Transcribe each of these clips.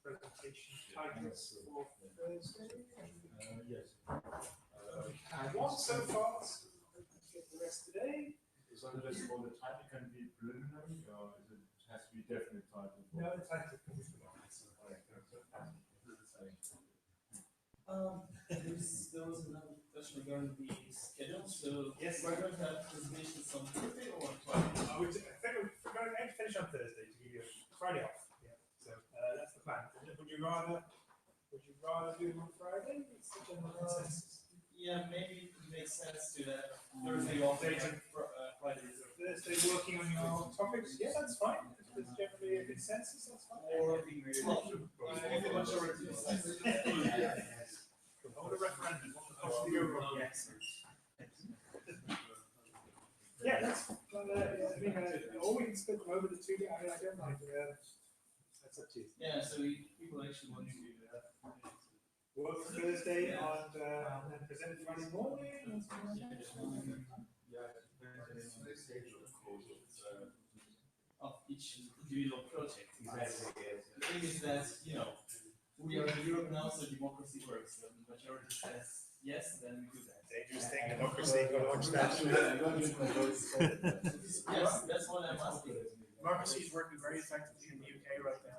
presentation titles for Thursday? Yes. One so far, so we can get the rest today. So the title can be preliminary, or is it has to be definite title? No, the title can be There was another question regarding the schedule. So yes, we're going to have presentations on Thursday or on Friday? I think we're going to finish on Thursday to give you a Friday off. Yeah, so that's the plan. Would you rather do it on Friday? It's the general consensus. Yeah, maybe it makes sense to have Thursday off and Friday. Thursday working on your topics. Yeah, that's fine. If there's generally a consensus, that's fine. Or if the majority decides to do that. Hold a referendum. Yes. Yeah, that's. I mean, or we can split them over the two. I don't mind. That's up to you. Yeah, so people actually want to do that. Work Thursday and then present Friday morning. Of each individual project. Exactly. The thing is that, we are in Europe now, so democracy works. So the majority says yes, then we do that. Dangerous thing, democracy. Go watch that. Yes, that's what I'm asking. Democracy is working very effectively in the UK right now.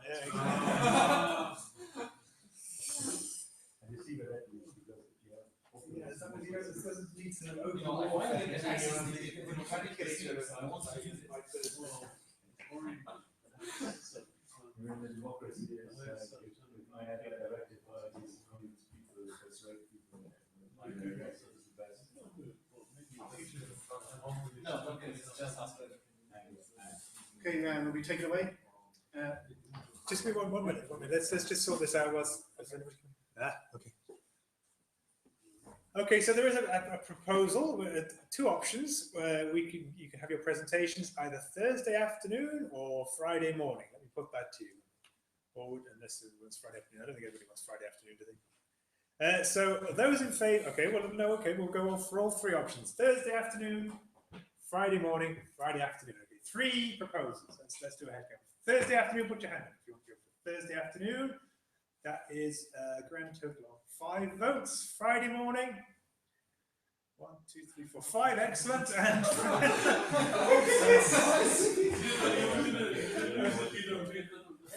Yeah, it doesn't lead to I want to get access to the democratic procedures, so I want to use it. Remember, democracy is I had a directive these people persuade people. No, okay, it's just us. Okay, will we take it away? just give me one minute. 1 minute. Let's just sort this out. Okay. Okay, so there is a proposal with two options where you can have your presentations either Thursday afternoon or Friday morning. Let me put that to you. Or unless it was Friday afternoon, I don't think everybody wants Friday afternoon, do they? So those in favour, okay, well no, okay, we'll go for all three options: Thursday afternoon, Friday morning, Friday afternoon. Okay, three proposals. Let's do a head count. Thursday afternoon, put your hand up if you want to go for Thursday afternoon. That is a grand total of 5 votes. Friday morning. 1, 2, 3, 4, 5. Excellent. And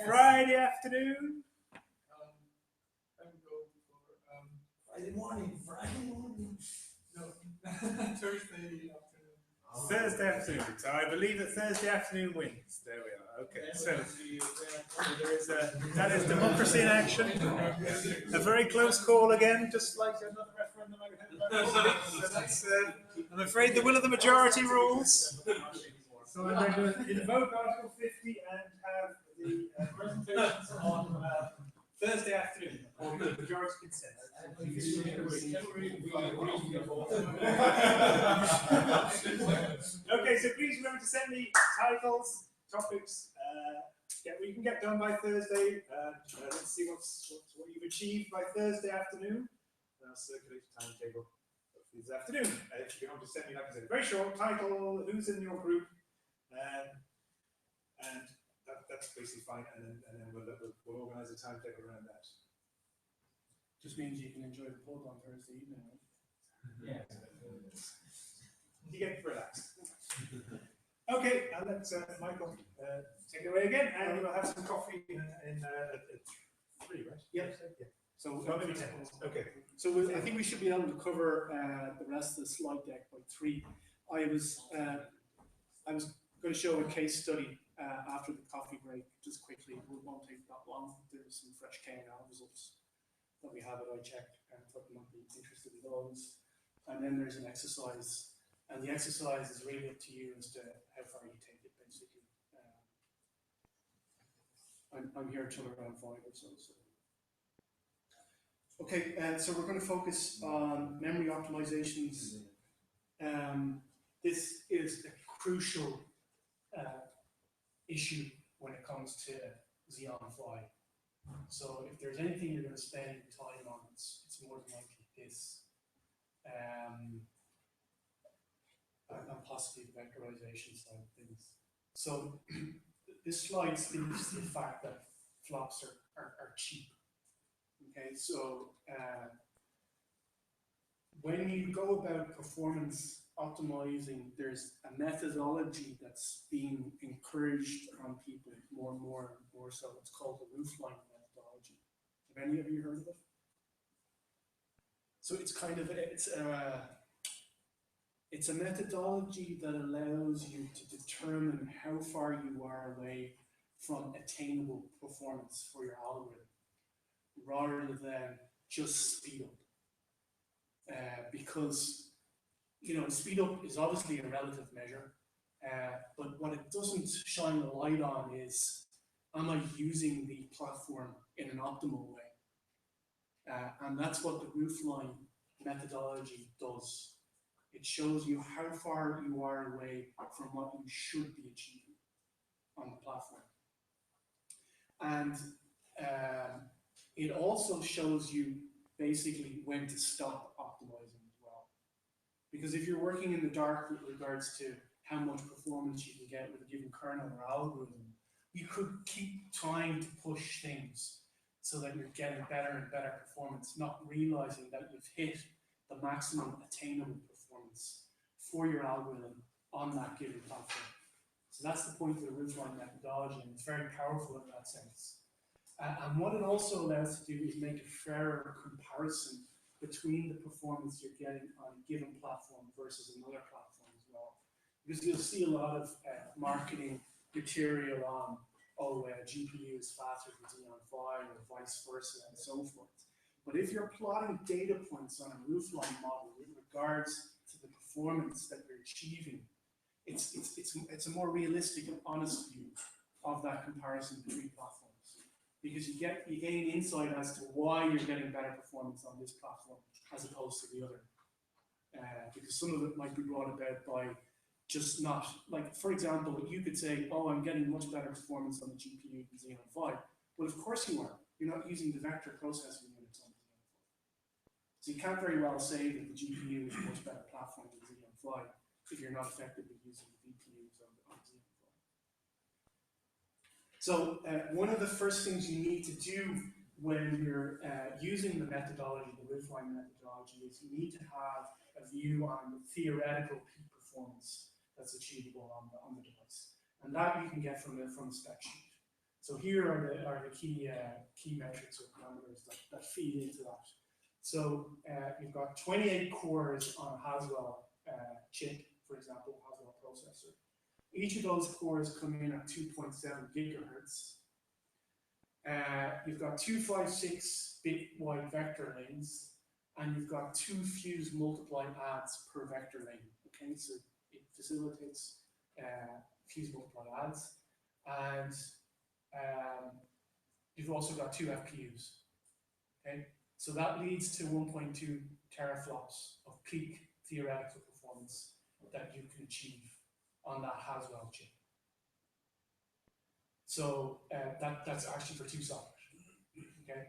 Friday afternoon. Friday morning. No, Thursday afternoon. So I believe that Thursday afternoon wins. There we are. Okay. So that is democracy in action. A very close call again, just like another referendum I had. So that's, I'm afraid the will of the majority rules. So I'm going to invoke Article 50 and have the presentations on Thursday afternoon, or the majority consent. Okay, so please remember to send me titles, topics. We can get done by Thursday. Let's see what you've achieved by Thursday afternoon. I'll circulate the timetable this afternoon. If you want to send me, like I said, very short title, who's in your group, and that's basically fine. And then we'll organise a timetable around that. Just means you can enjoy the pod on Thursday evening, right? Yeah. You get relaxed. Okay, I'll let Michael take it away again, and we'll have some coffee in 3, right? Yep. Yeah. So maybe 10 minutes. Okay. So I think we should be able to cover the rest of the slide deck by 3. I was going to show a case study after the coffee break, just quickly. It won't take that long. There's some fresh KNL results that we have that I checked and thought you might be interested in those. And then there's an exercise, and the exercise is really up to you as to how far you take it, basically. I'm here till around 5 or so. Okay, so we're going to focus on memory optimizations. This is a crucial issue when it comes to Xeon Phi. So if there's anything you're going to spend time on, it's more than likely this, and possibly the vectorization side of things. So this slide speaks to the fact that flops are cheap. Okay, so when you go about performance optimizing, there's a methodology that's being encouraged on people more and more and more so. It's called the roofline methodology. Have any of you heard of it? So it's kind of it's a methodology that allows you to determine how far you are away from attainable performance for your algorithm, rather than just speed up. Because, you know, speed up is obviously a relative measure, but what it doesn't shine a light on is, am I using the platform in an optimal way? And that's what the roofline methodology does. It shows you how far you are away from what you should be achieving on the platform. And it also shows you basically when to stop optimizing as well. Because if you're working in the dark with regards to how much performance you can get with a given kernel or algorithm, you could keep trying to push things so that you're getting better and better performance, not realizing that you've hit the maximum attainable performance for your algorithm on that given platform. So that's the point of the roofline methodology, and it's very powerful in that sense. And what it also allows to do is make a fairer comparison between the performance you're getting on a given platform versus another platform as well. Because you'll see a lot of marketing material on, GPU is faster than Xeon Phi, or vice versa, and so forth. But if you're plotting data points on a roofline model with regards to the performance that you're achieving, it's a more realistic and honest view of that comparison between platforms, because you gain insight as to why you're getting better performance on this platform as opposed to the other. Because some of it might be brought about by just not, like, for example, you could say, oh, I'm getting much better performance on the GPU than Xeon Phi. Well, of course you are. You're not using the vector processing units on Xeon Phi. So you can't very well say that the GPU is a much better platform than Xeon Phi if you're not effectively using the VPUs on Xeon Phi. So one of the first things you need to do when you're using the methodology, the roofline methodology, is you need to have a view on the theoretical peak performance that's achievable on the device. And that you can get from the spec sheet. So here are the key metrics or parameters that feed into that. So you've got 28 cores on a Haswell chip, for example, Haswell processor. Each of those cores come in at 2.7 gigahertz. You've got 256-bit wide vector lanes, and you've got 2 fuse multiply adds per vector lane. Okay, so it facilitates fuse multiply adds, and you've also got 2 FPUs. Okay, so that leads to 1.2 teraflops of peak theoretical performance that you can achieve on that Haswell chip. So that's actually for 2 sockets. Okay,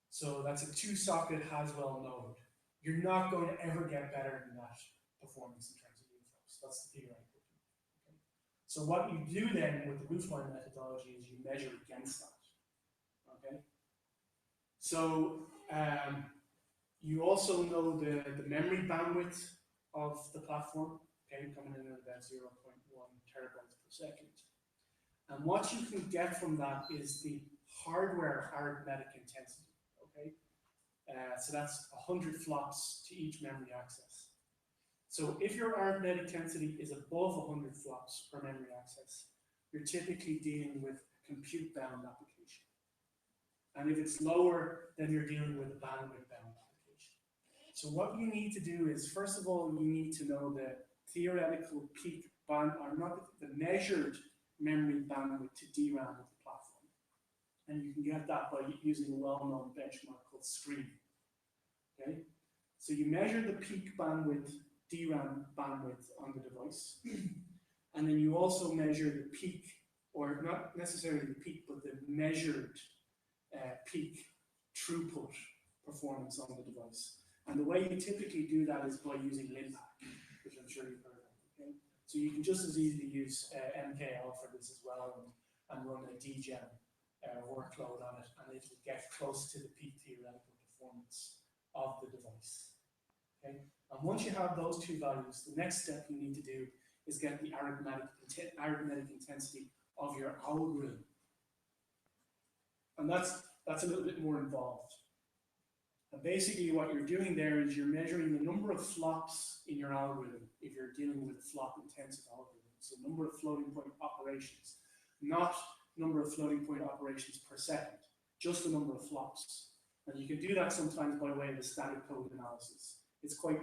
so that's a 2-socket Haswell node. You're not going to ever get better than that performance in terms of UFOs. That's the theoretical. Okay. So what you do then with the roofline methodology is you measure against that. Okay. So you also know the memory bandwidth of the platform. Okay, coming in at about 0.1 terabytes per second. And what you can get from that is the hardware arithmetic intensity. Okay, so that's 100 flops to each memory access. So if your arithmetic intensity is above 100 flops per memory access, you're typically dealing with a compute-bound application. And if it's lower, then you're dealing with a bandwidth-bound application. So what you need to do is, first of all, you need to know the theoretical peak band, or not the measured memory bandwidth to DRAM of the platform. And you can get that by using a well-known benchmark called Screen. Okay? So you measure the peak bandwidth, DRAM bandwidth on the device. And then you also measure the peak, or not necessarily the peak, but the measured peak throughput performance on the device. And the way you typically do that is by using LINPACK, which I'm sure you've heard of. Okay? So you can just as easily use MKL for this as well, and run a DGEM workload on it, and it will get close to the peak theoretical performance of the device. Okay, and once you have those two values, the next step you need to do is get the arithmetic intensity of your algorithm, and that's a little bit more involved. And basically, what you're doing there is you're measuring the number of flops in your algorithm if you're dealing with a flop-intensive algorithm. So number of floating point operations, not number of floating point operations per second, just the number of flops. And you can do that sometimes by way of a static code analysis. It's quite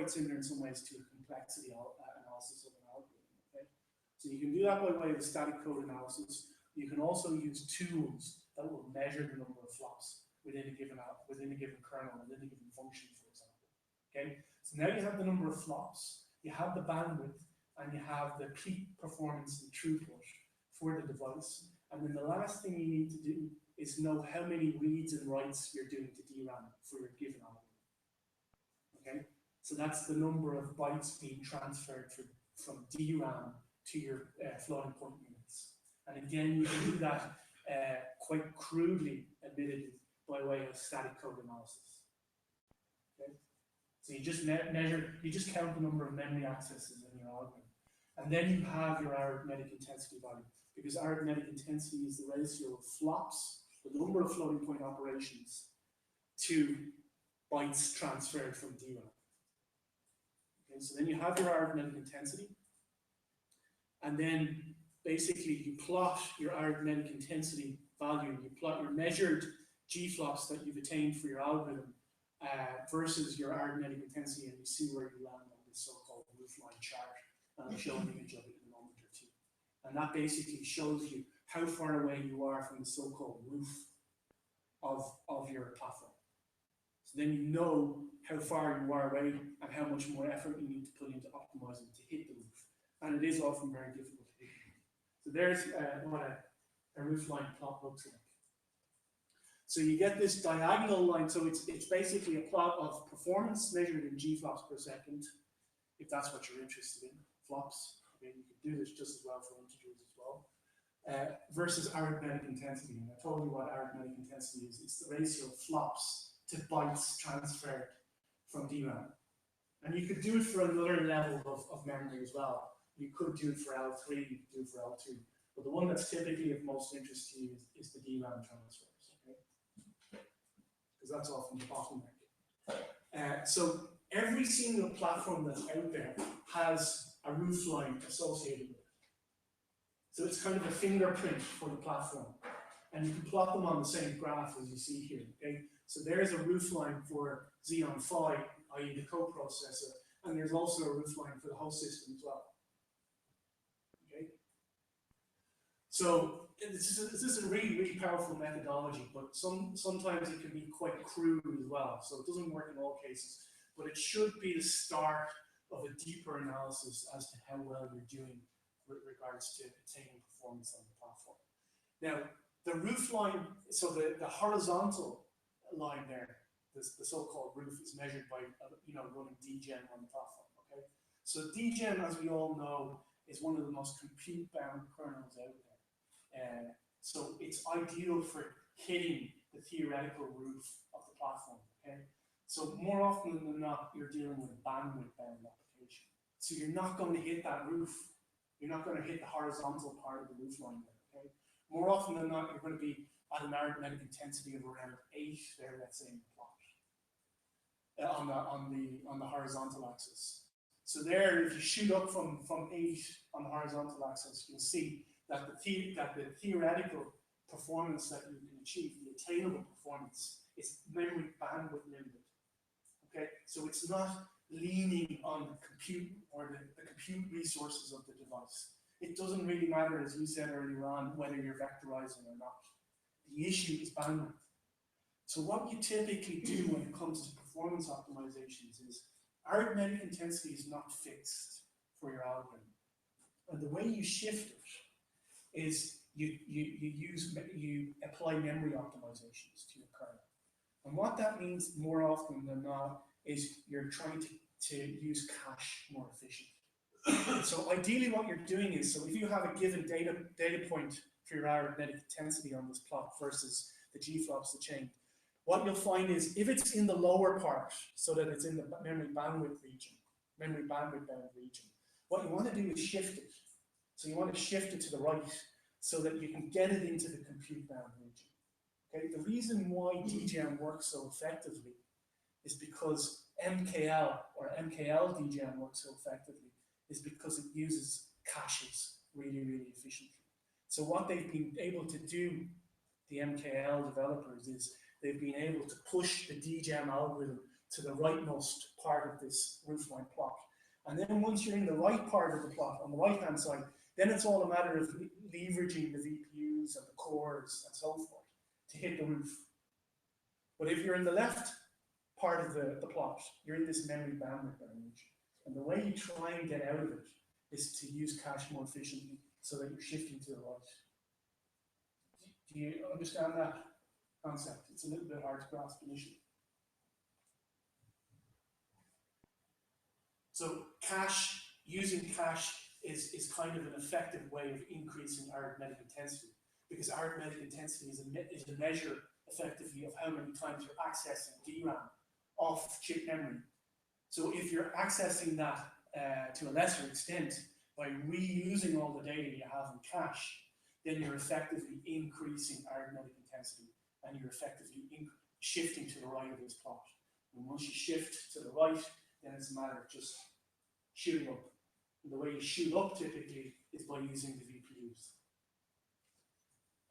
similar in some ways to a complexity analysis of an algorithm. Okay? So you can do that by way of a static code analysis. You can also use tools that will measure the number of flops within a given kernel, within a given function, for example. Okay, so now you have the number of flops, you have the bandwidth, and you have the peak performance and throughput for the device. And then the last thing you need to do is know how many reads and writes you're doing to DRAM for your given algorithm. Okay, so that's the number of bytes being transferred from DRAM to your floating point units. And again, you can do that quite crudely, admittedly, by way of static code analysis. Okay? So you just you just count the number of memory accesses in your algorithm. And then you have your arithmetic intensity value, because arithmetic intensity is the ratio of flops, the number of floating point operations, to bytes transferred from DRAM. Okay, so then you have your arithmetic intensity, and then basically you plot your arithmetic intensity value, you plot your measured G-flops that you've attained for your algorithm versus your arithmetic intensity, and you see where you land on this so-called roofline chart. And I'll show an image of it in a moment or two. And that basically shows you how far away you are from the so-called roof of your platform. So then you know how far you are away and how much more effort you need to put into optimizing to hit the roof. And it is often very difficult to hit. So there's what a roofline plot looks like. So you get this diagonal line, so it's basically a plot of performance measured in G-flops per second, if that's what you're interested in, flops. Okay, you can do this just as well for integers as well, versus arithmetic intensity. And I told you what arithmetic intensity is. It's the ratio of flops to bytes transferred from DRAM. And you could do it for another level of memory as well. You could do it for L3, you could do it for L2. But the one that's typically of most interest to you is the DRAM transfers. Because that's often the bottleneck. So every single platform that's out there has a roofline associated with it. So it's kind of a fingerprint for the platform. And you can plot them on the same graph as you see here. Okay? So there's a roofline for Xeon Phi, i.e. the coprocessor, and there's also a roofline for the host system as well. Okay? So this is a really, really powerful methodology, but sometimes it can be quite crude as well. So it doesn't work in all cases, but it should be the start of a deeper analysis as to how well you're doing with regards to attaining performance on the platform. Now, the roof line, so the horizontal line there, the so-called roof, is measured by running dgen on the platform. Okay, so dgen, as we all know, is one of the most compute-bound kernels out there. So it's ideal for hitting the theoretical roof of the platform. Okay, so more often than not, you're dealing with a bandwidth-bound application. So you're not going to hit that roof. You're not going to hit the horizontal part of the roof line there. Okay, more often than not, you're going to be at an arithmetic intensity of around 8 there, let's say, in the plot on the horizontal axis. So there, if you shoot up from 8 on the horizontal axis, you'll see that the theoretical performance that you can achieve, the attainable performance, is memory bandwidth limited. Okay, so it's not leaning on the compute or the compute resources of the device. It doesn't really matter, as you said earlier on, whether you're vectorizing or not. The issue is bandwidth. So what you typically do when it comes to performance optimizations is arithmetic intensity is not fixed for your algorithm. And the way you shift it is you apply memory optimizations to your kernel. And what that means more often than not is you're trying to use cache more efficiently. So ideally what you're doing is, so if you have a given data point for your arithmetic intensity on this plot versus the G-flops, the chain. What you'll find is if it's in the lower part, so that it's in the memory bandwidth bound region, what you want to do is shift it. So you want to shift it to the right so that you can get it into the compute bound region. Okay, the reason why DGEMM works so effectively is because MKL or MKL DGEMM works so effectively is because it uses caches really, really efficiently. So what they've been able to do, the MKL developers, is they've been able to push the DGEMM algorithm to the rightmost part of this roofline plot. And then once you're in the right part of the plot, on the right-hand side, then it's all a matter of leveraging the VPUs and the cores and so forth to hit the roof. But if you're in the left part of the plot, you're in this memory bandwidth range. And the way you try and get out of it is to use cache more efficiently so that you're shifting to the right. Do you understand that concept? It's a little bit hard to grasp initially. So cache, using cache is kind of an effective way of increasing arithmetic intensity, because arithmetic intensity is a measure effectively of how many times you're accessing DRAM off chip memory. So if you're accessing that to a lesser extent by reusing all the data you have in cache, then you're effectively increasing arithmetic intensity and you're effectively shifting to the right of this plot. And once you shift to the right, then it's a matter of just shooting up. And the way you shoot up typically is by using the VPUs.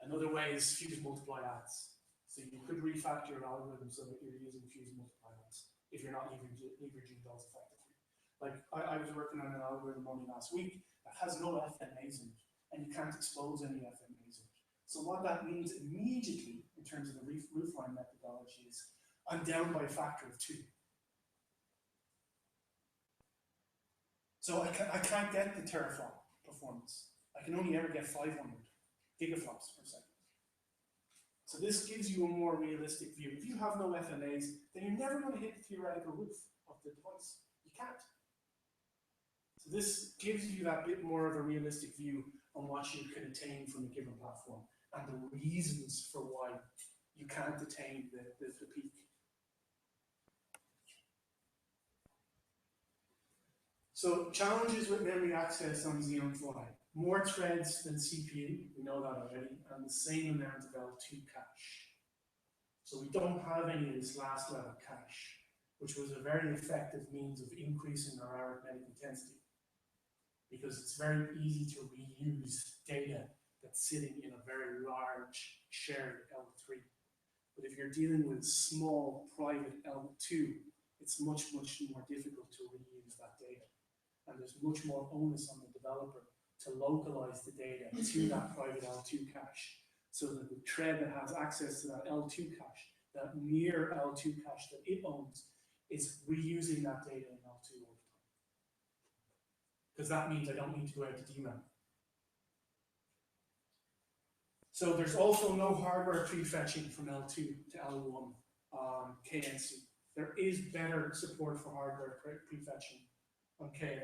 Another way is fuse multiply adds. So you could refactor your algorithm so that you're using fuse multiply adds if you're not leveraging those effectively. Like I was working on an algorithm only last week that has no FMAs in it, and you can't expose any FMAs in it. So what that means immediately in terms of the roofline methodology is I'm down by a factor of 2. So I can't get the teraflop performance. I can only ever get 500 gigaflops per second. So this gives you a more realistic view. If you have no FMAs, then you're never going to hit the theoretical roof of the device. You can't. So this gives you that bit more of a realistic view on what you can attain from a given platform and the reasons for why you can't attain the peak. So challenges with memory access on Xeon Phi. More threads than CPU, we know that already, and the same amount of L2 cache. So we don't have any of this last level cache, which was a very effective means of increasing our arithmetic intensity, because it's very easy to reuse data that's sitting in a very large shared L3. But if you're dealing with small private L2, it's much, much more difficult to reuse that data. And there's much more onus on the developer to localize the data to that private L2 cache, so that the thread that has access to that L2 cache, that near L2 cache that it owns, is reusing that data in L2 all the time. Because that means I don't need to go out to DRAM. So there's also no hardware prefetching from L2 to L1 on KNC. There is better support for hardware prefetching on KNN.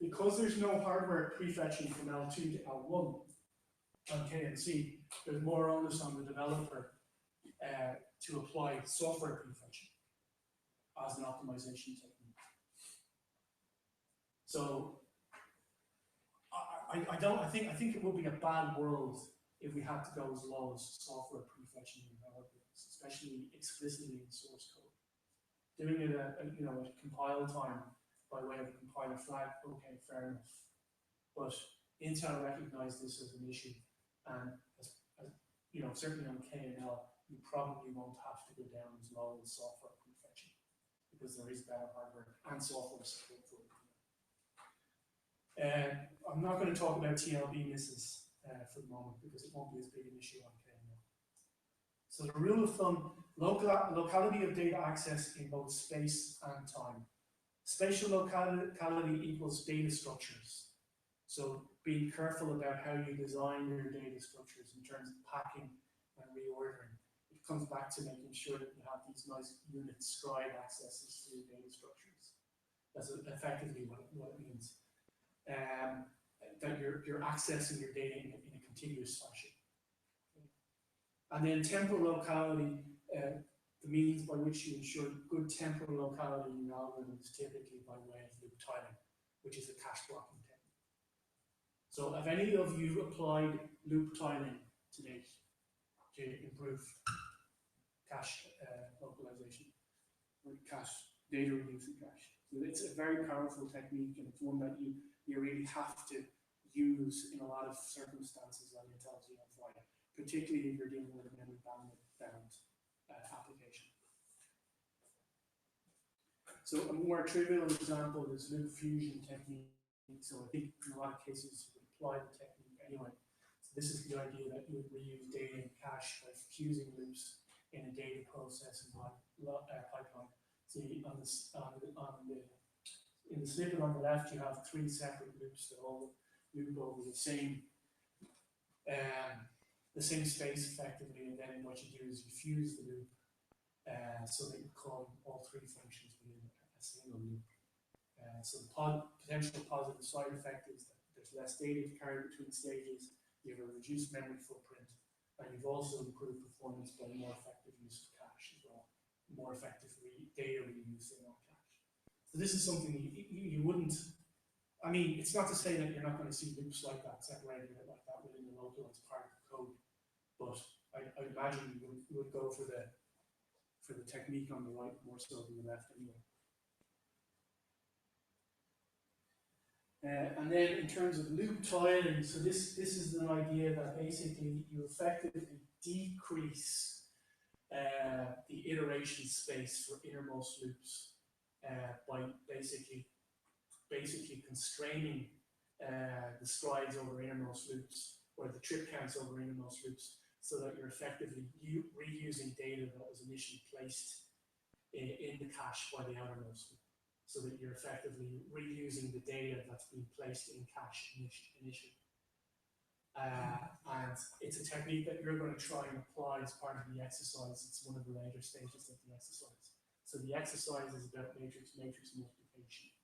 Because there's no hardware prefetching from L2 to L1 on KNC, there's more onus on the developer to apply software prefetching as an optimization technique. So I think it would be a bad world if we had to go as low as software prefetching in algorithms, especially explicitly in source code. Doing it at compile time by way of a compiler flag, okay, fair enough. But Intel recognized this as an issue, and certainly on KNL, you probably won't have to go down as low as software prefetching, because there is better hardware and software support for it. I'm not going to talk about TLB misses for the moment, because it won't be as big an issue on KNL. So the rule of thumb, locality of data access in both space and time. Spatial locality equals data structures. So being careful about how you design your data structures in terms of packing and reordering. It comes back to making sure that you have these nice unit scribe accesses to your data structures. That's effectively what it means. that you're accessing your data in a continuous fashion. And then temporal locality, the means by which you ensure good temporal locality in your algorithm is typically by way of loop tiling, which is a cache blocking technique. So have any of you applied loop tiling to date to improve cache localization, or cache data reuse in cache? So it's a very powerful technique, and it's one that you really have to use in a lot of circumstances on your LTM5, particularly if you're dealing with a memory bandwidth bound application. So a more trivial example is loop fusion technique. So I think in a lot of cases you would apply the technique anyway. So this is the idea that you would reuse data in cache by fusing loops in a data processing pipeline. So in the snippet on the left, you have 3 separate loops that all loop over the same space effectively, and then what you do is you fuse the loop so that you call all 3 functions within a single loop. So the potential positive side effect is that there's less data to carry between stages, you have a reduced memory footprint, and you've also improved performance by more effective use of cache as well, more effective data reuse in our cache. So this is something you wouldn't, I mean, it's not to say that you're not going to see loops like that separated like that within the localized part of the code, but I imagine you would go for the technique on the right more so than the left anyway. And then in terms of loop tiling, so this is an idea that basically you effectively decrease the iteration space for innermost loops by basically constraining the strides over innermost loops, or the trip counts over innermost loops, so that you're effectively reusing data that was initially placed in the cache by the outermost loop, so that you're effectively reusing the data that's been placed in cache initially. And it's a technique that you're going to try and apply as part of the exercise. It's one of the later stages of the exercise. So the exercise is about matrix-matrix multiplication.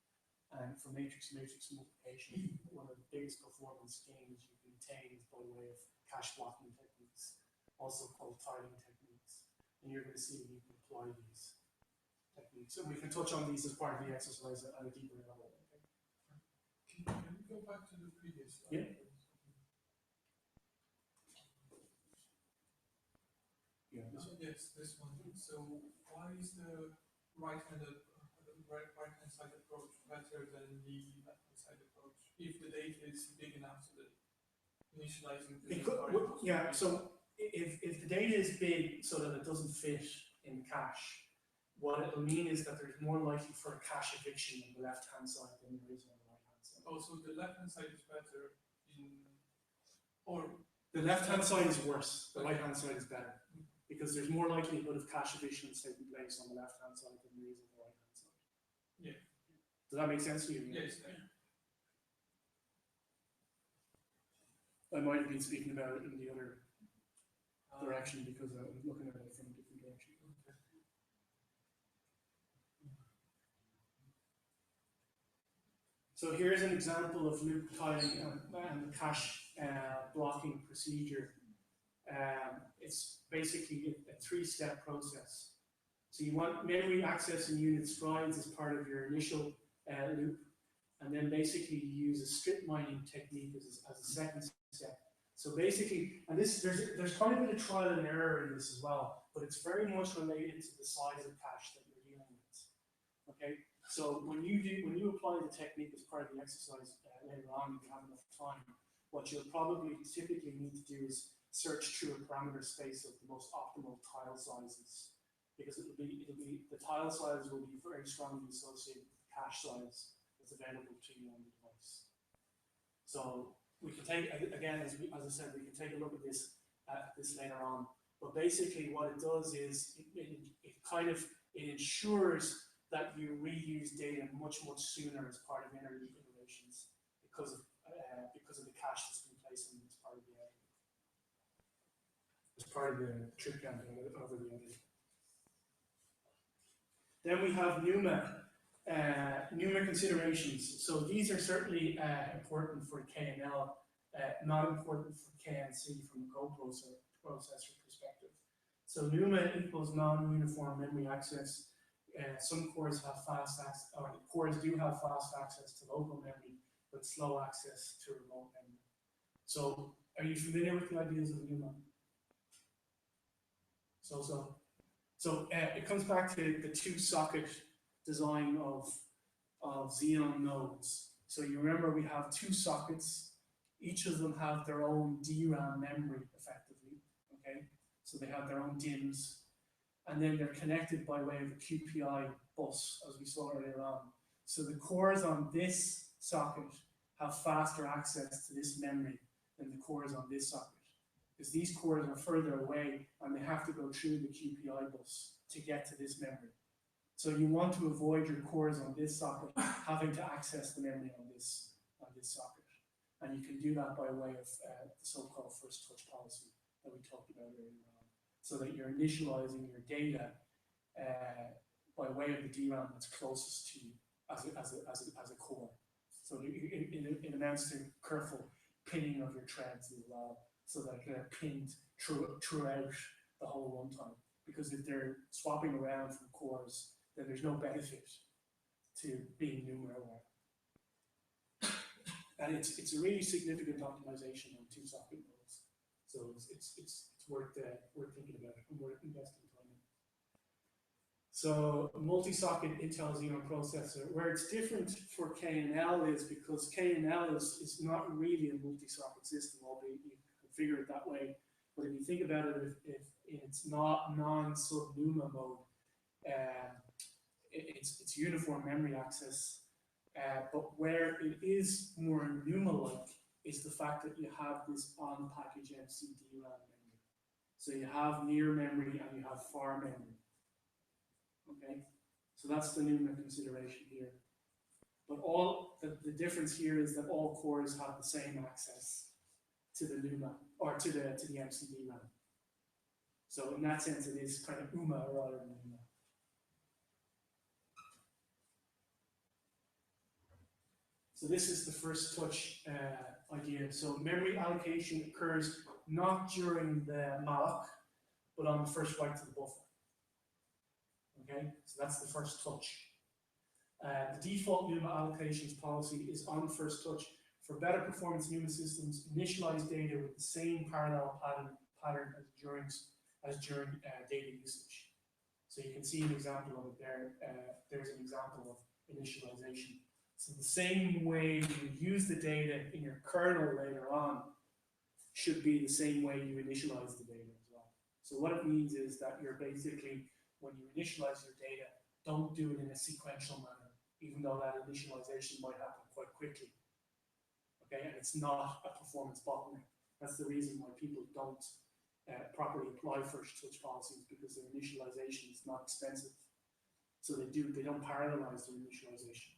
And for matrix-matrix multiplication, one of the biggest performance gains you can attain is by way of cache blocking techniques, also called tiling techniques. And you're going to see that you can apply these techniques. So we can touch on these as part of the exercise at a deeper level. Okay? Can we go back to the previous slide? Yeah. Yeah. Yes, this one. So why is the right-hand side approach better than the left-hand side approach if the data is big enough so that initializing the so if the data is big so that it doesn't fit in cache, what it'll mean is that there's more likely for a cache eviction on the left-hand side than there is on the right-hand side. Oh, so the left-hand side is better or the left-hand side is worse, the right-hand side is better. Because there's more likelihood of cache evisions taking place on the left-hand side than there is on the right-hand side. Yeah. Does that make sense to you? Yes. I might have been speaking about it in the other direction because I was looking at it from a different direction. So here's an example of loop tiling and the cache blocking procedure. It's basically a 3-step process. So you want memory access and unit strides as part of your initial loop, and then basically you use a strip mining technique as a second step. So basically, and there's quite a bit of trial and error in this as well, but it's very much related to the size of cache that you're dealing with. Okay, so when you apply the technique as part of the exercise later on, if you have enough time, what you'll probably typically need to do is search through a parameter space of the most optimal tile sizes, because it'll be the tile size will be very strongly associated with the cache size that's available to you on the device. So we can take, again, as I said, we can take a look at this later on. But basically, what it does is it ensures that you reuse data much sooner as part of inner loop iterations because of the cache that's been placed in as part of the trip count over the other. Then we have NUMA. NUMA considerations. So these are certainly important for KNL, not important for KNC from a coprocessor perspective. So NUMA equals non-uniform memory access. Some cores have fast access, or cores do have fast access to local memory, but slow access to remote memory. So are you familiar with the ideas of NUMA? So it comes back to the two-socket design of Xeon nodes. So you remember we have two sockets. Each of them have their own DRAM memory, effectively. Okay, so they have their own DIMMs, and then they're connected by way of a QPI bus, as we saw earlier on. So the cores on this socket have faster access to this memory than the cores on this socket, because these cores are further away and they have to go through the QPI bus to get to this memory. So you want to avoid your cores on this socket having to access the memory on this socket. And you can do that by way of the so-called first touch policy that we talked about earlier on, so that you're initializing your data by way of the DRAM that's closest to you as a core. So it amounts to careful pinning of your threads as well, so that they're pinned throughout the whole runtime. Because if they're swapping around from cores, then there's no benefit to being NUMA aware. And it's a really significant optimization on two socket nodes. So it's worth thinking about and worth investing time in. So a multi-socket Intel Xeon processor, where it's different for KNL is because KNL is not really a multi-socket system, albeit you configure it that way. But if you think about it, if it's not non-sub-NUMA mode, it's uniform memory access. But where it is more NUMA-like is the fact that you have this on-package MC DRAM memory. So you have near memory and you have far memory. Okay, so that's the NUMA consideration here. But all the difference here is that all cores have the same access to the NUMA or to the MC DRAM. So in that sense, it is kind of UMA rather than NUMA. So this is the first touch idea. So memory allocation occurs not during the malloc, but on the first write to the buffer. Okay, so that's the first touch. The default NUMA allocations policy is on first touch. For better performance NUMA systems, initialize data with the same parallel pattern as during data usage. So you can see an example of it there. There's an example of initialization. So the same way you use the data in your kernel later on should be the same way you initialize the data as well. So what it means is that you're basically, when you initialize your data, don't do it in a sequential manner, even though that initialization might happen quite quickly. Okay, and it's not a performance bottleneck. That's the reason why people don't properly apply first touch policies, because their initialization is not expensive. So they don't parallelize their initialization.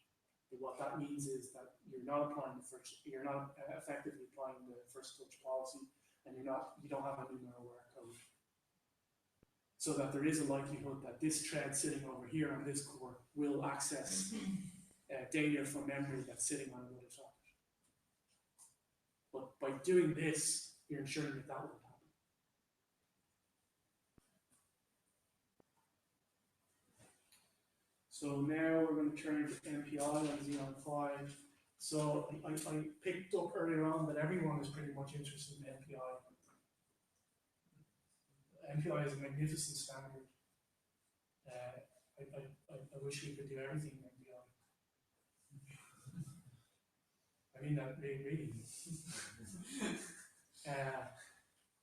But what that means is that you're not effectively applying the first touch policy, and you don't have a NUMA aware code. So that there is a likelihood that this thread sitting over here on this core will access data from memory that's sitting on another socket. But by doing this, you're ensuring that that won't happen. So now we're going to turn to MPI on Xeon 5. So I picked up earlier on that everyone is pretty much interested in MPI. MPI is a magnificent standard. I wish we could do everything in MPI. I mean that really.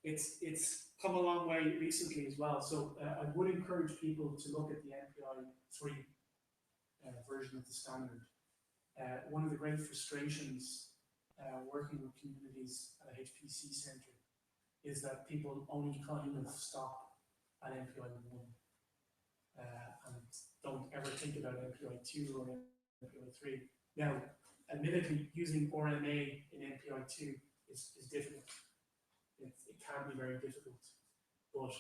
It's come a long way recently as well. So I would encourage people to look at the MPI 3 version of the standard. One of the great frustrations working with communities at a HPC center is that people only kind of stop at MPI 1 and don't ever think about MPI 2 or MPI 3. Now, admittedly, using RMA in MPI 2 is difficult. It can be very difficult, but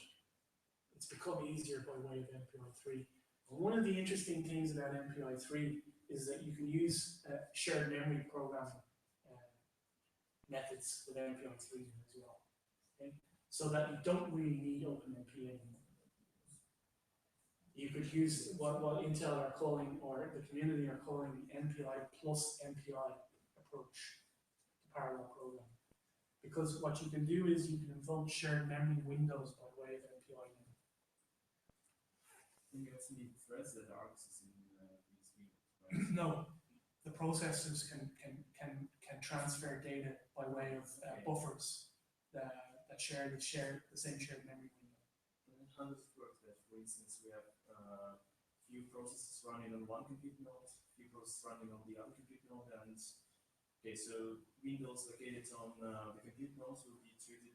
it's become easier by way of MPI 3. One of the interesting things about MPI3 is that you can use shared memory programming methods with MPI3 as well. Okay? So that you don't really need OpenMP anymore. You could use what Intel are calling, or the community are calling, the MPI plus MPI approach to parallel programming. Because what you can do is you can invoke shared memory windows by way of MPI. You also need threads that are accessing these windows, right? No, the processors can transfer data by way of buffers that share the same shared memory window. And how does it work? That, for instance, we have few processes running on one compute node, few processes running on the other compute node, and okay, so windows located on the compute nodes will be treated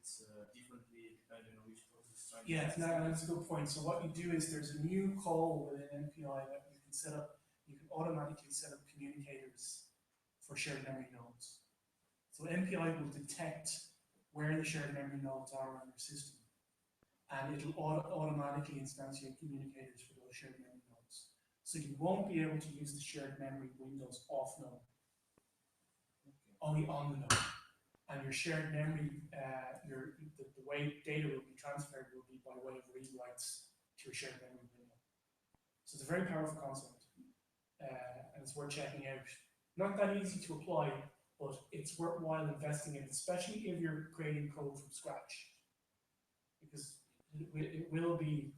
differently depending on which process is trying to Yeah, access no, it. that's a good point. So what you do is there's a new call within MPI that you can set up. You can automatically set up communicators for shared memory nodes. So MPI will detect where the shared memory nodes are on your system, and it'll automatically instantiate communicators for those shared memory nodes. So you won't be able to use the shared memory windows off node, only on the node. And your shared memory, the way data will be transferred will be by way of read writes to your shared memory window. So it's a very powerful concept, and it's worth checking out. Not that easy to apply, but it's worthwhile investing in, especially if you're creating code from scratch, because it will be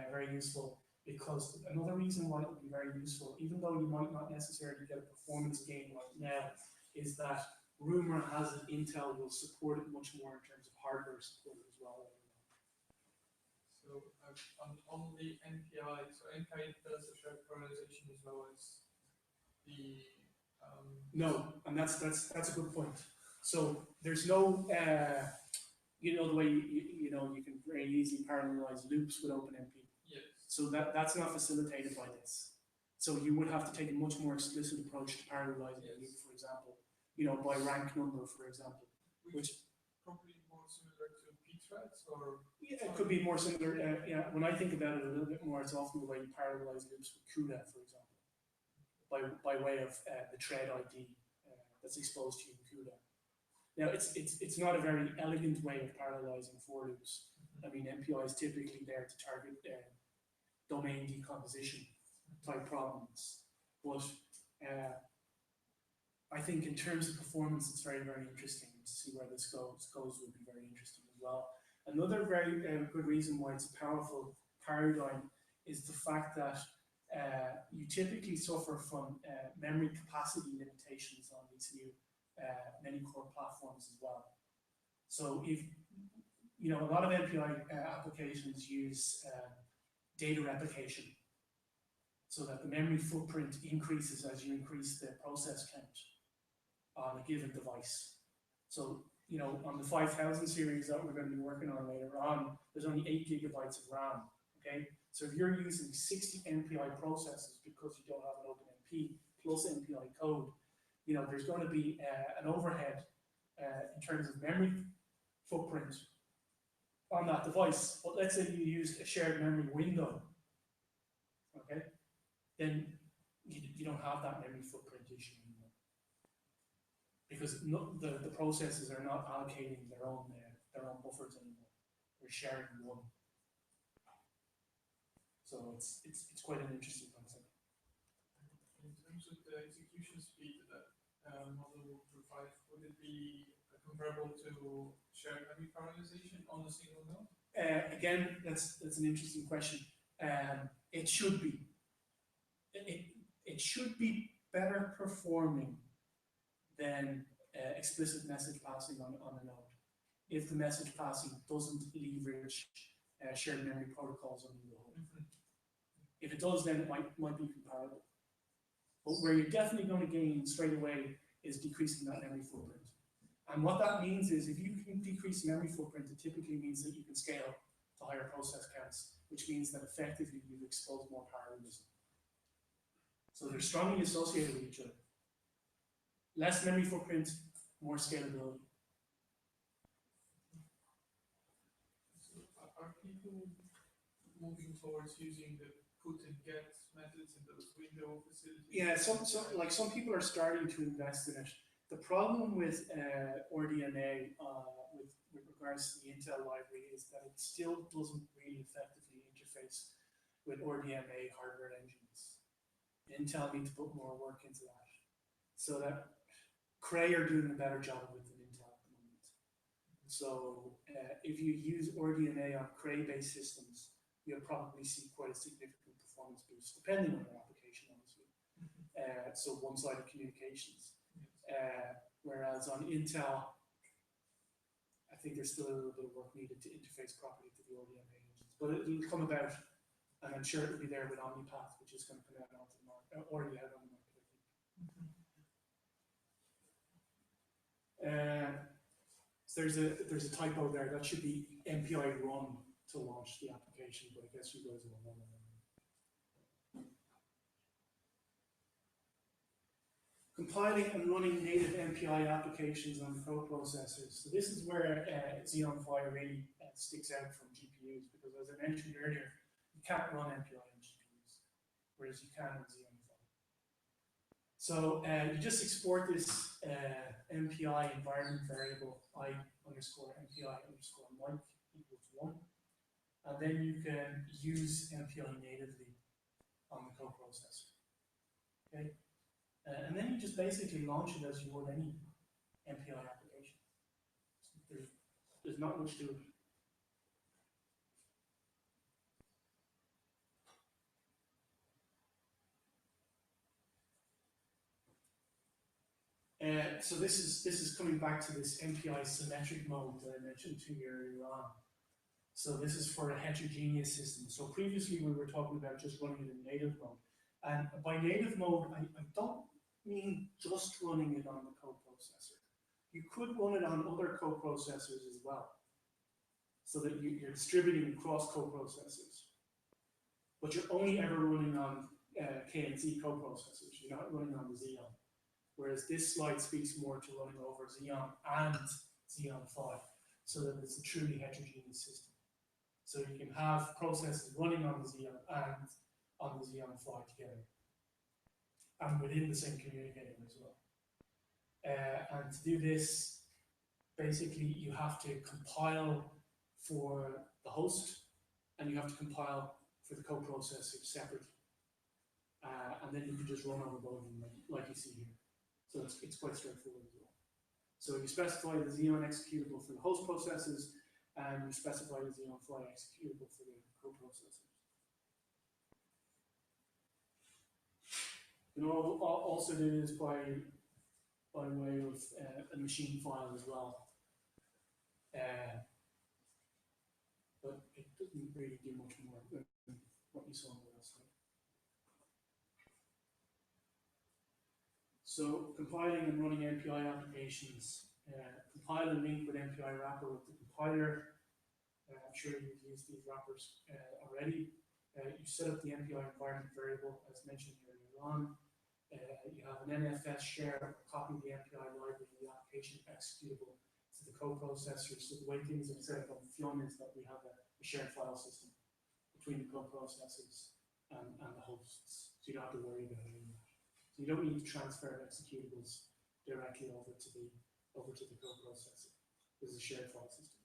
very useful. Because another reason why it will be very useful, even though you might not necessarily get a performance gain right now, is that rumor has it Intel will support it much more in terms of hardware support as well. So on the NPI, so NPI does the shared parallelization as well as the No, and that's a good point. So there's no you know, the way you can very easily parallelize loops with OpenMP. yes. So that's not facilitated by this. So you would have to take a much more explicit approach to parallelizing a loop, for example, by rank number, for example. Which probably more similar to pthreads, or yeah, it could be more similar. Yeah, when I think about it a little bit more, it's often the way you parallelize loops with CUDA, for example, by way of the thread ID that's exposed to you in CUDA. Now, it's not a very elegant way of parallelizing for loops. I mean, MPI is typically there to target domain decomposition type problems, but I think in terms of performance, it's very, very interesting to see where this goes. Will be very interesting as well. Another very good reason why it's a powerful paradigm is the fact that you typically suffer from memory capacity limitations on these new many core platforms as well. So if a lot of MPI applications use data replication, so that the memory footprint increases as you increase the process count on a given device. So, on the 5000 series that we're going to be working on later on, there's only 8 gigabytes of RAM, okay? So if you're using 60 MPI processes because you don't have an OpenMP plus MPI code, there's going to be an overhead in terms of memory footprint on that device. But let's say you used a shared memory window, okay? Then you don't have that memory footprint issue anymore. Because the processes are not allocating their own buffers anymore. They're sharing one. So it's quite an interesting concept. In terms of the execution speed that model will provide, would it be comparable to shared memory parallelization on a single node? Again, that's an interesting question. It should be. It should be better performing than explicit message passing on a node, if the message passing doesn't leverage shared memory protocols on the whole. If it does, then it might be comparable. But where you're definitely going to gain straight away is decreasing that memory footprint. And what that means is, if you can decrease memory footprint, it typically means that you can scale to higher process counts, which means that effectively you've exposed more parallelism. So they're strongly associated with each other. Less memory footprint, more scalability. So are people moving towards using the put and get methods in those window facilities? Yeah, some people are starting to invest in it. The problem with RDNA with regards to the Intel library is that it still doesn't really effectively interface with RDMA hardware engines. Intel need to put more work into that. So that Cray are doing a better job of it than Intel at the moment. So if you use RDNA on Cray-based systems, you'll probably see quite a significant performance boost, depending on your application, obviously. So one-sided communications. Whereas on Intel, I think there's still a little bit of work needed to interface properly to the RDMA engines. But it'll come about, and I'm sure it'll be there with OmniPath, which is going to come out onto the market, already out on the market, I think. So there's a typo there. That should be MPI run to launch the application, but I guess you guys will know that. Compiling and running native MPI applications on coprocessors. So this is where Xeon Phi really sticks out from GPUs, because as I mentioned earlier, you can't run MPI on GPUs, whereas you can on Xeon Phi. So you just export this MPI environment variable I_MPI_Mike equals 1, and then you can use MPI natively on the coprocessor. Okay. And then you just basically launch it as you would any MPI application. There's not much to it. So this is coming back to this MPI symmetric mode that I mentioned to you earlier on. So this is for a heterogeneous system. So previously we were talking about just running it in native mode. And by native mode, I don't mean just running it on the coprocessor. You could run it on other coprocessors as well, so that you're distributing across coprocessors. But you're only ever running on K and Z coprocessors. You're not running on the Xeon. Whereas this slide speaks more to running over Xeon and Xeon Phi, so that it's a truly heterogeneous system. So you can have processes running on the Xeon and on the Xeon Phi together, and within the same communicator as well. And to do this, basically you have to compile for the host, and you have to compile for the coprocessor separately. And then you can just run over both of them like you see here. So it's quite straightforward as well. So you specify the Xeon executable for the host processes, and you specify the Xeon Phi executable for the coprocessors. You can also do this by way of a machine file as well. But it doesn't really do much more than what you saw on the last slide. So compiling and running MPI applications. Compile and link with MPI wrapper with the compiler. I'm sure you've used these wrappers already. You set up the MPI environment variable as mentioned earlier on. You have an NFS share copy the MPI library and the application executable to the coprocessor. So the way things are set up on Fion is that we have a shared file system between the coprocessors and the hosts. So you don't have to worry about any of that. So you don't need to transfer executables directly over to the coprocessor. There's a shared file system.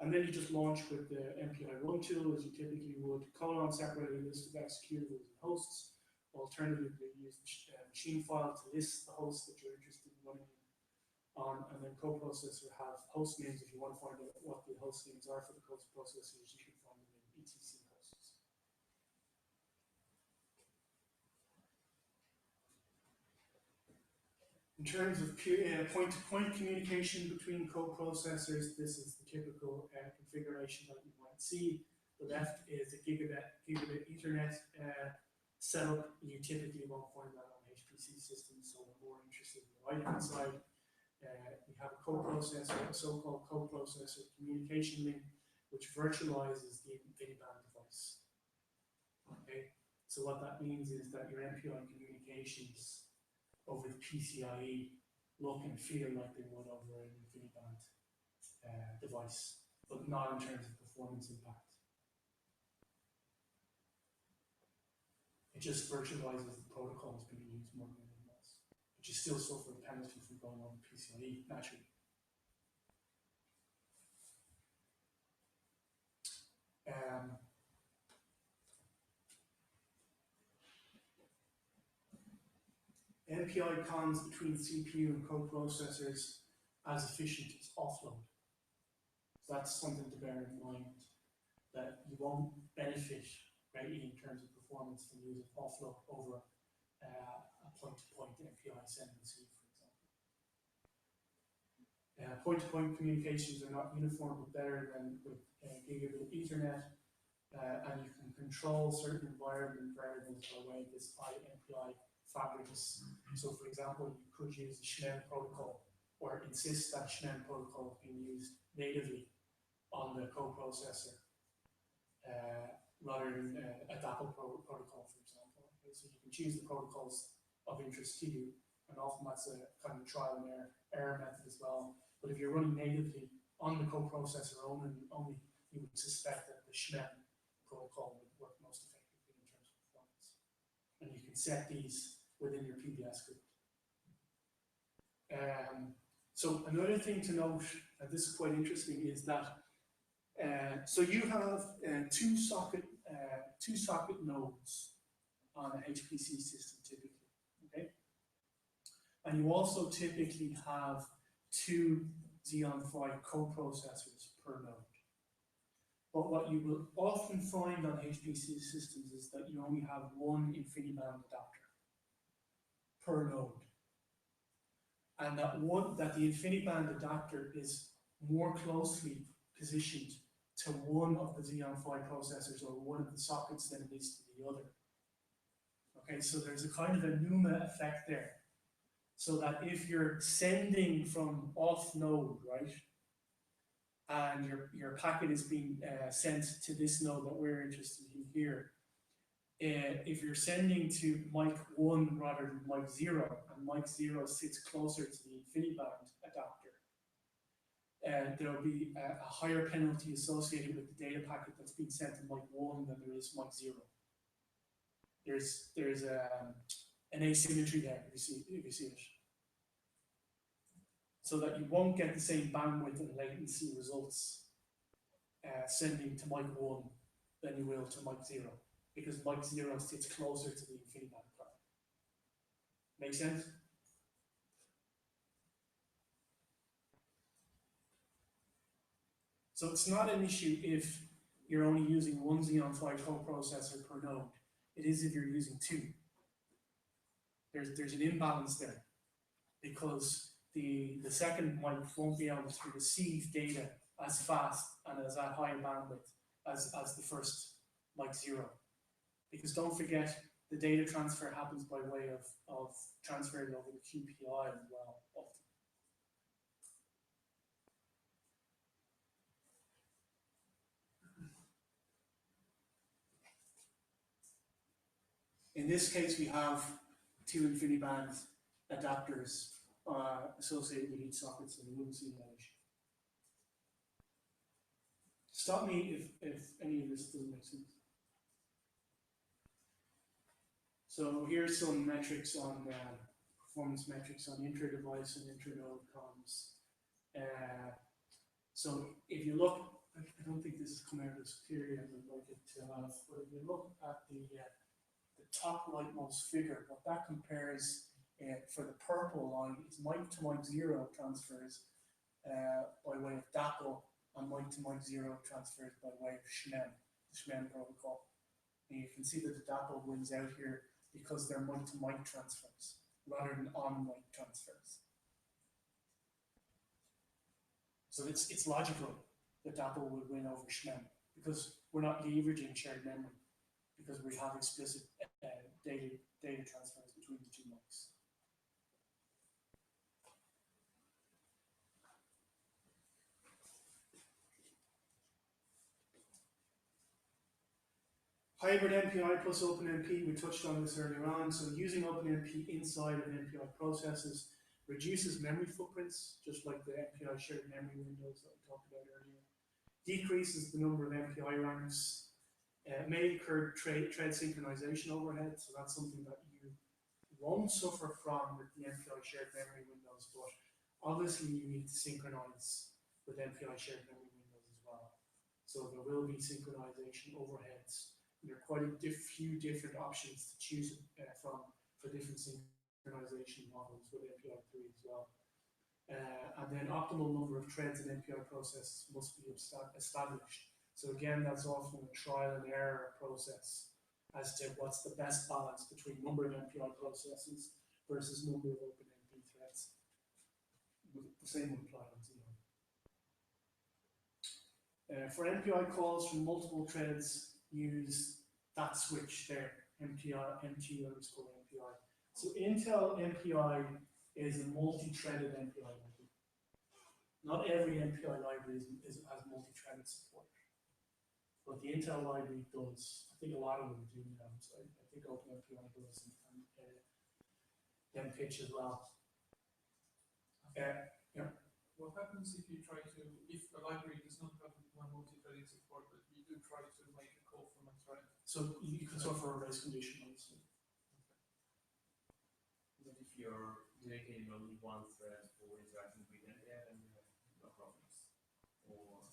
And then you just launch with the MPI run tool as you typically would, separate a list of executables and hosts. Alternatively, use the machine file to list the hosts that you're interested in running on, and then coprocessor have host names. If you want to find out what the host names are for the coprocessors, you can find them in etc hosts. In terms of point-to-point communication between coprocessors, this is the typical configuration that you might see. The left is a gigabit Ethernet setup. You typically won't find that on HPC systems, so we're more interested in the right-hand side. We have a coprocessor, a so-called coprocessor communication link, which virtualizes the InfiniBand device. Okay, so what that means is that your MPI communications over the PCIe look and feel like they would over an InfiniBand device, but not in terms of performance impact. It just virtualizes the protocols being used more than anything else. But you still suffer a penalty from going over PCIe, naturally. MPI cons between CPU and co-processors as efficient as offload. So that's something to bear in mind, that you won't benefit greatly in terms of performance from using offload over a point-to-point MPI send and receive, for example. Point-to-point communications are not uniform but better than with gigabit Ethernet, and you can control certain environment variables by way of this IMPI fabrics. So, for example, you could use the Schnell protocol or insist that Schnell protocol is being used natively on the coprocessor rather than a DAPL protocol, for example. Okay, so you can choose the protocols of interest to you, and often that's a kind of trial and error method as well. But if you're running natively on the coprocessor only, you would suspect that the Schnell protocol would work most effectively in terms of performance. And you can set these within your PBS script. So another thing to note, and this is quite interesting, is that so you have two socket nodes on an HPC system typically, okay? And you also typically have two Xeon Phi coprocessors per node. But what you will often find on HPC systems is that you only have one InfiniBand adapter per node. And that the InfiniBand adapter is more closely positioned to one of the Xeon Phi processors or one of the sockets than it is to the other. Okay, so there's a kind of a NUMA effect there. So that if you're sending from off node, right, and your packet is being sent to this node that we're interested in here, if you're sending to mic 1 rather than mic 0, and mic 0 sits closer to the InfiniBand adapter, there'll be a higher penalty associated with the data packet that's being sent to mic 1 than there is mic 0. There's an asymmetry there, if you see it. So that you won't get the same bandwidth and latency results sending to mic 1 than you will to mic 0, because mic 0 sits closer to the InfiniBand card. Make sense? So it's not an issue if you're only using one Xeon Phi coprocessor per node. It is if you're using two. There's an imbalance there, because the second mic won't be able to receive data as fast and as at higher bandwidth as the first mic 0. Because don't forget, the data transfer happens by way of transferring over the QPI as well, often. In this case, we have two InfiniBand adapters associated with each socket, so you wouldn't see that issue. Stop me if any of this doesn't make sense. So here's some metrics on performance metrics on inter-device and inter-node comms. So if you look, I don't think this has come out as clearly as I'd like it to have, but if you look at the top rightmost figure, what that compares for the purple line is mic to mic 0 transfers by way of DAPL, and mic to mic 0 transfers by way of Schnell, the Schnell protocol. And you can see that the DAPL wins out here because they're mic to mic transfers rather than on mic transfers. So it's logical that DAPL would win over Schnell because we're not leveraging shared memory, because we have explicit data transfers between the two mics. Hybrid MPI plus OpenMP, we touched on this earlier on. So using OpenMP inside of MPI processes reduces memory footprints, just like the MPI shared memory windows that we talked about earlier. Decreases the number of MPI ranks, May incur thread synchronization overhead, so that's something that you won't suffer from with the MPI shared memory windows, but obviously you need to synchronize with MPI shared memory windows as well. So there will be synchronization overheads. There are quite a few different options to choose from for different synchronization models with MPI3 as well. And then optimal number of threads in MPI process must be established. So again, that's often a trial and error process as to what's the best balance between number of MPI processes versus number of OpenMP threads. The same would apply on Xeon. For MPI calls from multiple threads, use that switch there, MT underscore MPI. So Intel MPI is a multi-threaded MPI library. Not every MPI library has multi-threaded support, but the Intel library does. I think a lot of them do now. So I think OpenMPI does, and pitch as well. Yeah. What happens if you try to, if a library does not have one multi-threading support, but you do try to make a call from a thread? So you can suffer a race condition also. But if you're dedicating only one thread for interacting with NPI, then you have no problems. Or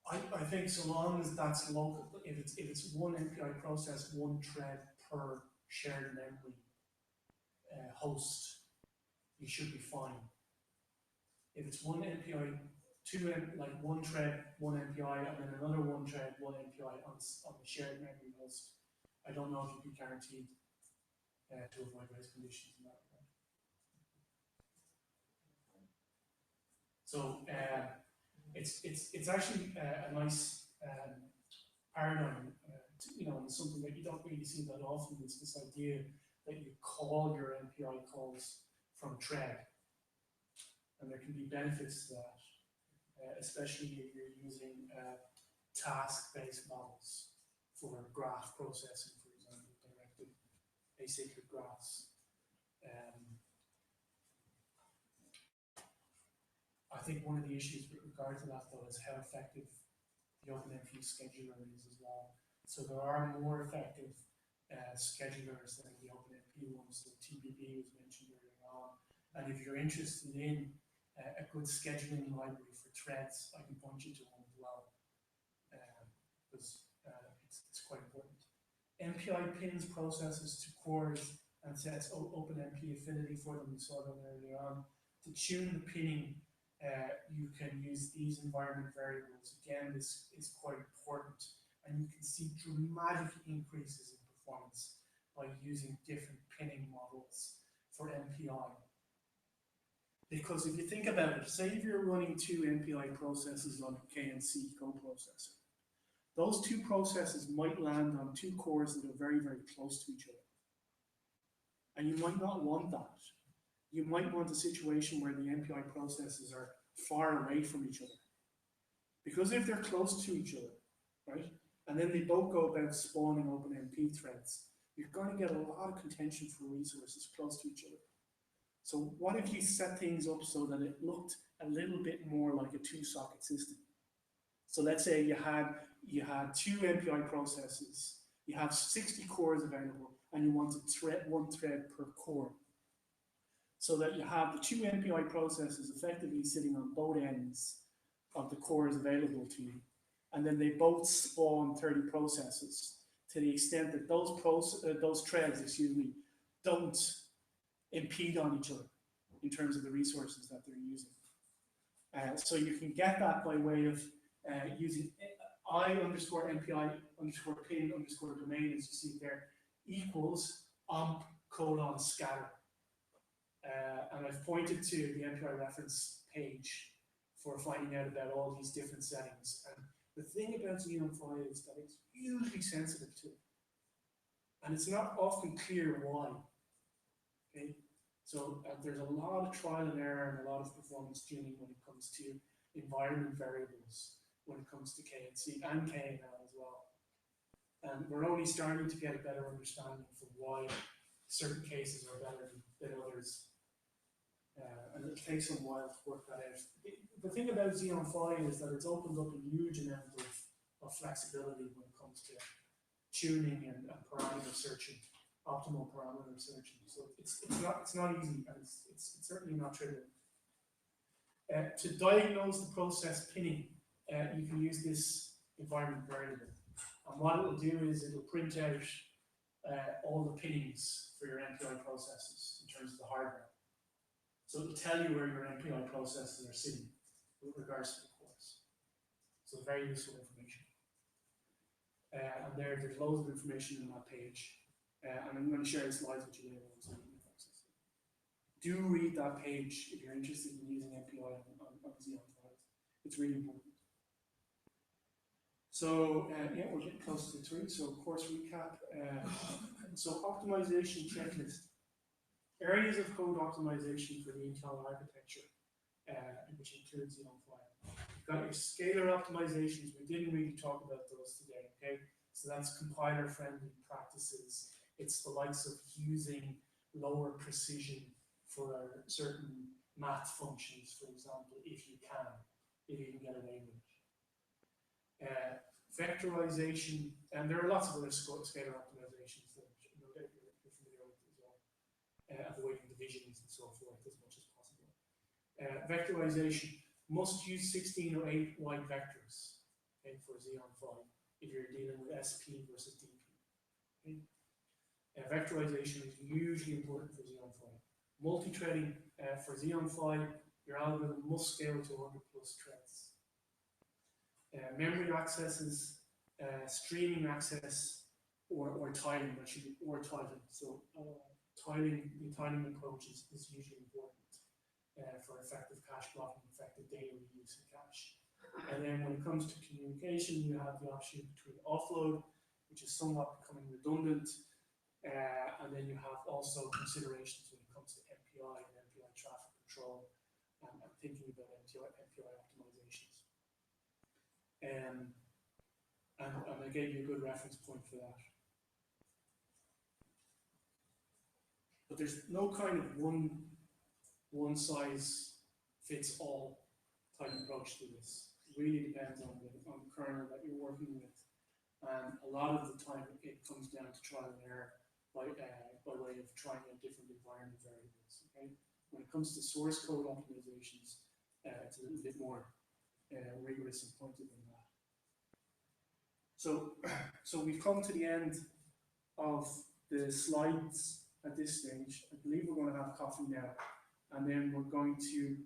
I think so long as that's local, if it's one MPI process, one thread per shared memory host, you should be fine. If it's one MPI, like one thread, one MPI, and then another one thread, one MPI on the shared memory host, I don't know if you'd be guaranteed to avoid race conditions in that regard. So it's actually a nice paradigm, and something that you don't really see that often is this idea that you call your MPI calls from thread. And there can be benefits to that, especially if you're using task-based models for graph processing, for example, directed acyclic graphs. I think one of the issues with regard to that, though, is how effective the OpenMP scheduler is as well. So there are more effective schedulers than the OpenMP ones. So TBB was mentioned earlier on. And if you're interested in a good scheduling library for threads, I can point you to one as well, because it's quite important. MPI pins processes to cores and sets OpenMP affinity for them. We saw that earlier on. To tune the pinning, you can use these environment variables. Again, this is quite important, and you can see dramatic increases in performance by using different pinning models for MPI. Because if you think about it, say if you're running two MPI processes on a KNC coprocessor, those two processes might land on two cores that are very, very close to each other. And you might not want that. You might want a situation where the MPI processes are far away from each other. Because if they're close to each other, right, and then they both go about spawning OpenMP threads, you're going to get a lot of contention for resources close to each other. So what if you set things up so that it looked a little bit more like a two-socket system? So let's say you had two MPI processes, you have 60 cores available, and you want to thread one thread per core. So that you have the two MPI processes effectively sitting on both ends of the cores available to you. And then they both spawn 30 processes to the extent that those threads, don't impede on each other in terms of the resources that they're using. So you can get that by way of using I underscore MPI underscore pin underscore domain, as you see there, equals omp colon scatter. And I've pointed to the MPI reference page for finding out about all these different settings. And the thing about Xeon Phi is that it's hugely sensitive to it. And it's not often clear why. Okay? So there's a lot of trial and error and a lot of performance tuning when it comes to environment variables, when it comes to KNC and KNL as well. And we're only starting to get a better understanding for why certain cases are better than others. And it takes some while to work that out. The thing about Xeon Phi is that it's opened up a huge amount of flexibility when it comes to tuning and parameter searching, optimal parameter searching. So it's not easy, and it's certainly not trivial. To diagnose the process pinning, you can use this environment variable. And what it will do is it will print out all the pinnings for your MPI processes in terms of the hardware. So it will tell you where your MPI processes are sitting with regards to the course. So very useful information. And there's loads of information on that page. And I'm going to share the slides with you later on. So you can access it. Do read that page if you're interested in using MPI on Xeon files. It's really important. So yeah, we're getting close to 3. So course recap. So optimization checklist. Areas of code optimization for the Intel architecture, which includes Xeon 5. You've got your scalar optimizations. We didn't really talk about those today, okay? So that's compiler-friendly practices. It's the likes of using lower precision for certain math functions, for example, if you can get away with it. Vectorization, and there are lots of other scalar optimizations that you're familiar with as well. Avoiding divisions and so forth as much as possible. Vectorization must use 16 or 8 wide vectors, okay, for Xeon 5 if you're dealing with SP versus DP. Okay? Vectorization is hugely important for Xeon 5. Multi-threading for Xeon 5, your algorithm must scale to 100 plus threads. Memory accesses, streaming access, or tiling, actually, or tiling. So the tiling approach is usually important for effective cache blocking, effective data reuse in cache. And then when it comes to communication, you have the option between offload, which is somewhat becoming redundant, and then you have also considerations when it comes to MPI and MPI traffic control, and thinking about MPI optimizations. And I gave you a good reference point for that. But there's no kind of one size fits all type approach to this. It really depends on the kernel that you're working with. And a lot of the time it comes down to trial and error by way of trying out different environment variables. Okay? When it comes to source code optimizations, it's a little bit more rigorous and pointed than that. So we've come to the end of the slides at this stage. I believe we're going to have coffee now, and then we're going to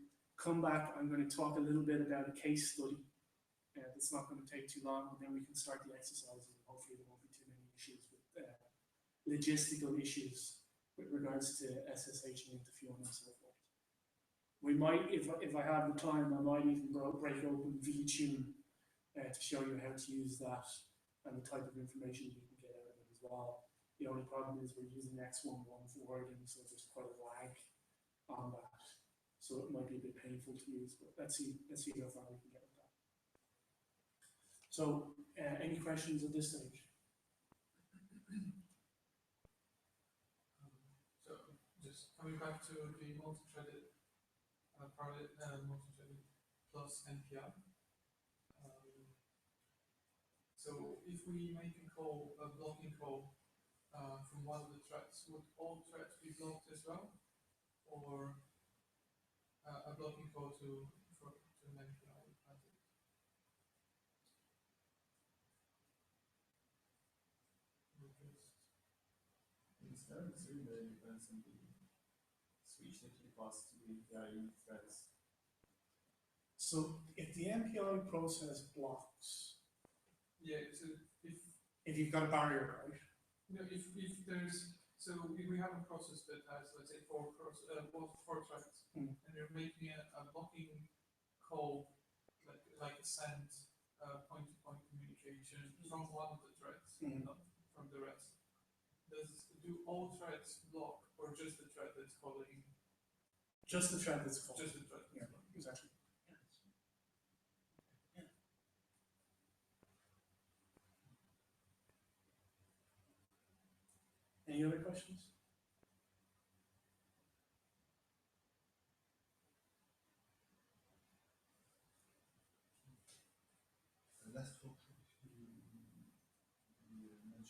come back. I'm going to talk a little bit about a case study. It's not going to take too long, and then we can start the exercises, and hopefully there won't be too many issues with logistical issues with regards to SSH and interfering and so forth. We might, if I have the time, I might even break open VTune to show you how to use that and the type of information you can get out of it as well. The only problem is we're using X11 for wording, so there's quite a lag on that. So it might be a bit painful to use, but let's see how far we can get with that. So, any questions at this stage? So, just coming back to the multi-threaded, multi-threaded plus NPI. So, if we make a blocking call from one of the threads, would all threads be blocked as well, or a blocking call to an NPI packet? It's really depends on the switch that you pass to the API threads. So if the MPI process blocks, Yeah, so if you've got a barrier, right? no, if there's, so if we have a process that has, let's say, four threads, and you're making a blocking call, like a send point-to-point communication from one of the threads, not from the rest. Do all threads block, or just the thread that's calling? Just the thread that's called. Just the thread. Yeah, exactly. Any other questions? Last talk.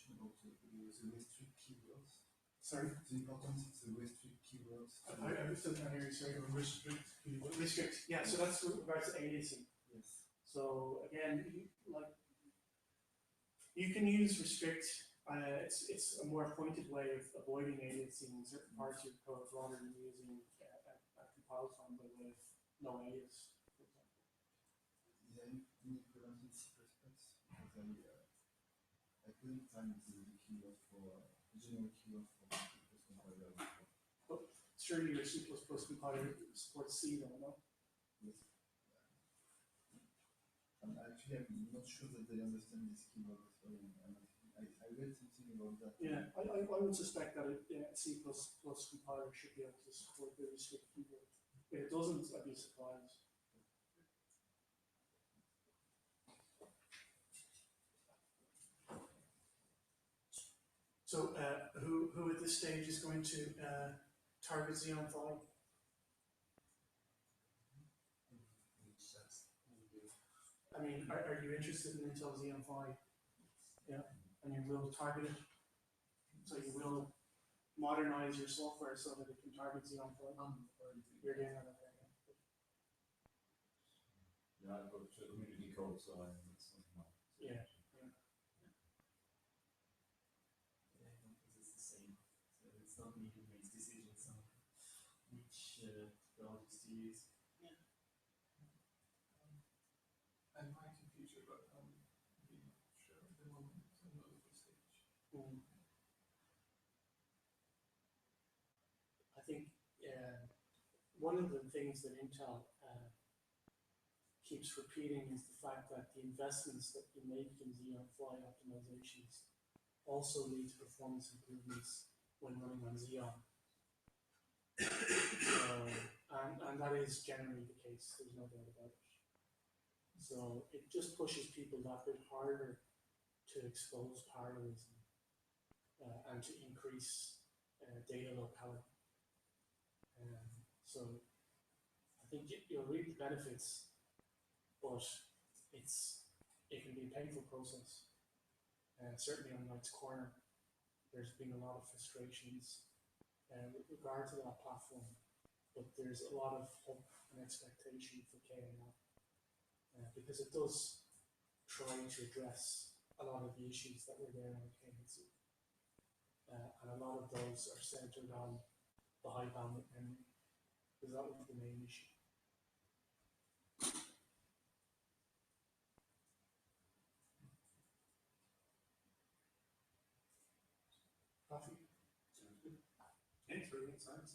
question about the restrict keywords. Sorry? The importance of the restrict keywords. I still can't hear you, sorry. Restrict, yeah, so that's with regards to aliasing. Yes. So again, you can use restrict. It's a more pointed way of avoiding aliasing in certain parts of your code rather than using a compile time by way of no alias, for example. Is there any equivalent in C++? Because I couldn't find the keyword for general keyword for C++ compiler. But surely your C++ compiler supports C, though, no? Yes. Actually, I'm not sure that they understand this keyword as well. I read something about that. Yeah, I would suspect that C++ compiler should be able to support the restrict keyword. If it doesn't, I'd be surprised. So, who at this stage is going to target Xeon Phi? I mean, are you interested in Intel Xeon Phi? Yeah, and you will target it. So you will modernize your software so that it can target Xeon Phi. You're doing that, okay? Yeah, I've got community code, so it's not my. Yeah. It's the same. So it's not me who makes decisions on which technologies to use. I might in future, but I'm not sure at the moment. I'm not at the stage. I think one of the things that Intel keeps repeating is the fact that the investments that you make in Xeon Phi optimizations also lead to performance improvements when running on Xeon. And that is generally the case, there's no doubt about it. So it just pushes people that bit harder to expose parallelism and to increase data locality. So I think you'll reap the benefits, but it can be a painful process. Certainly on Knight's Corner, there's been a lot of frustrations with regard to that platform, but there's a lot of hope and expectation for KNL because it does try to address a lot of the issues that were there on KNC. And a lot of those are centered on the high bandwidth memory, because that was the main issue. Coffee? Sounds good. Thanks for being silent.